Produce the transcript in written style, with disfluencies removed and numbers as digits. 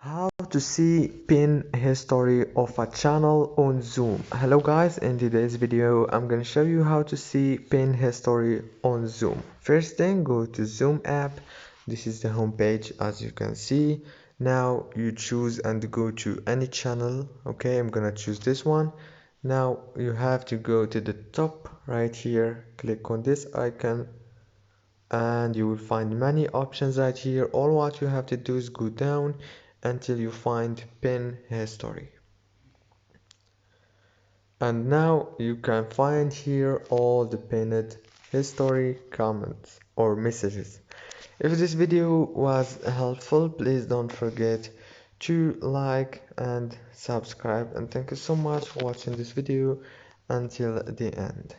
How to see pin history of a channel on Zoom. Hello guys, in today's video I'm going to show you how to see pin history on Zoom. First thing, go to Zoom app. This is the home page as you can see. Now you choose and go to any channel. Okay, I'm gonna choose this one. Now you have to go to the top right here, click on this icon, and you will find many options right here. All what you have to do is go down until you find pin history, and now you can find here all the pinned history, comments or messages. If this video was helpful, please don't forget to like and subscribe, and thank you so much for watching this video until the end.